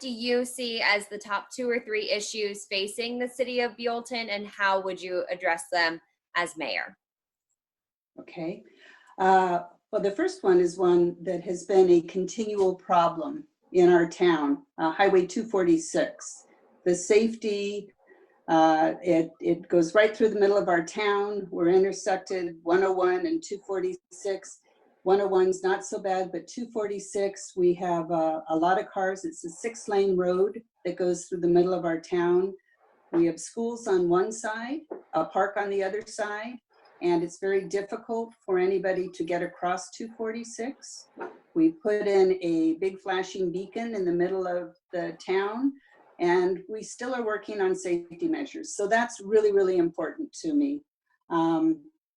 do you see as the top 2 or 3 issues facing the city of Buellton, and how would you address them as mayor? Okay. Well, the first one is one that has been a continual problem in our town, Highway 246. The safety, it goes right through the middle of our town. We're intersected 101 and 246. 101's not so bad, but 246, we have a lot of cars. It's a 6-lane road that goes through the middle of our town. We have schools on one side, a park on the other side, and it's very difficult for anybody to get across 246. We put in a big flashing beacon in the middle of the town, and we still are working on safety measures. So that's really, really important to me.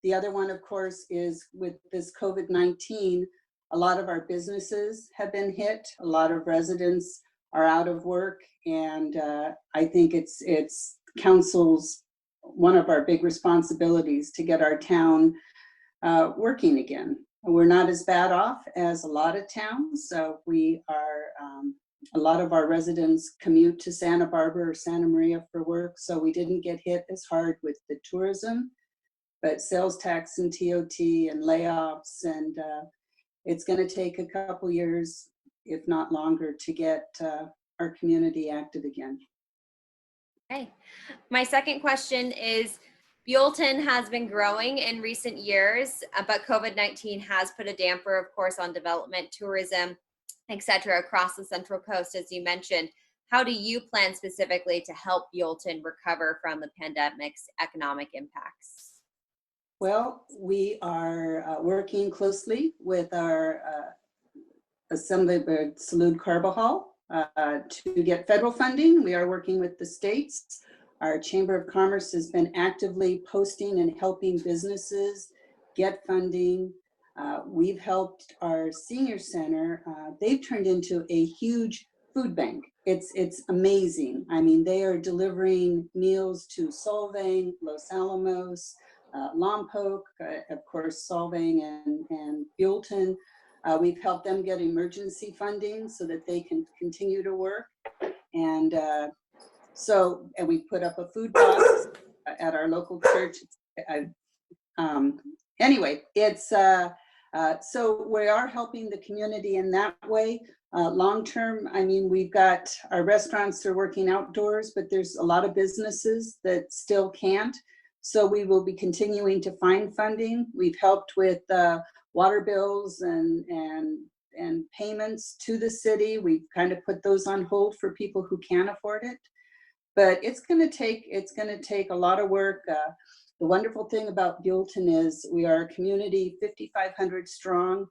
The other one, of course, is with this COVID-19, a lot of our businesses have been hit. A lot of residents are out of work, and I think it's council's one of our big responsibilities to get our town working again. We're not as bad off as a lot of towns. So we are, a lot of our residents commute to Santa Barbara or Santa Maria for work. So we didn't get hit as hard with the tourism, but sales tax and TOT and layoffs. And it's gonna take a couple years, if not longer, to get our community active again. Okay. My second question is, Buellton has been growing in recent years, but COVID-19 has put a damper, of course, on development, tourism, etc., across the Central Coast, as you mentioned. How do you plan specifically to help Buellton recover from the pandemic's economic impacts? Well, we are working closely with our Assemblyman Salud Carbajal to get federal funding. We are working with the states. Our Chamber of Commerce has been actively posting and helping businesses get funding. We've helped our senior center. They've turned into a huge food bank. It's amazing. I mean, they are delivering meals to Solvang, Los Alamos, Lompoc, of course, Solvang and Buellton. We've helped them get emergency funding so that they can continue to work. And and we put up a food box at our local church. Anyway, it's so we are helping the community in that way. Long term, I mean, we've got our restaurants are working outdoors, but there's a lot of businesses that still can't. So we will be continuing to find funding. We've helped with water bills and payments to the city. We've kind of put those on hold for people who can't afford it. But it's gonna take a lot of work. The wonderful thing about Buellton is we are a community 5,500 strong,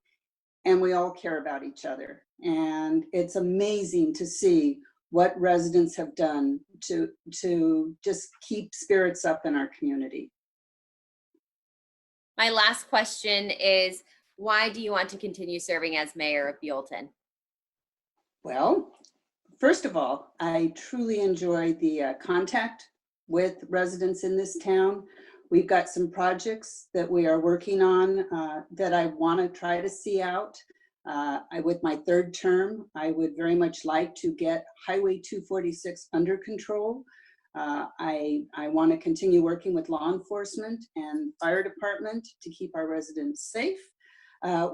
and we all care about each other. And it's amazing to see what residents have done to just keep spirits up in our community. My last question is, why do you want to continue serving as mayor of Buellton? Well, first of all, I truly enjoy the contact with residents in this town. We've got some projects that we are working on that I want to try to see out. With my third term, I would very much like to get Highway 246 under control. I want to continue working with law enforcement and fire department to keep our residents safe.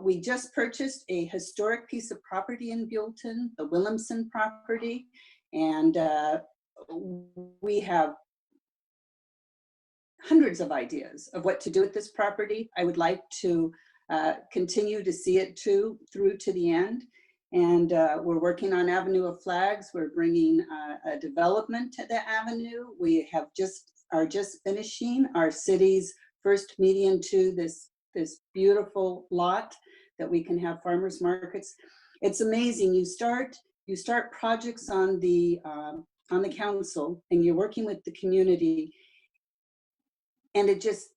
We just purchased a historic piece of property in Buellton, the Williamson property, and we have hundreds of ideas of what to do with this property. I would like to continue to see it through to the end. And we're working on Avenue of Flags. We're bringing a development to the avenue. We are just finishing our city's first median to this beautiful lot that we can have farmers markets. It's amazing. You start projects on the council, and you're working with the community, and it just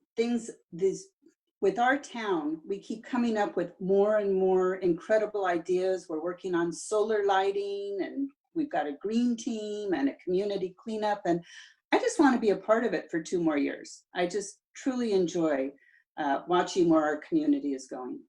with our town, we keep coming up with more and more incredible ideas. We're working on solar lighting, and we've got a green team and a community cleanup, and I just want to be a part of it for 2 more years. I just truly enjoy watching where our community is going.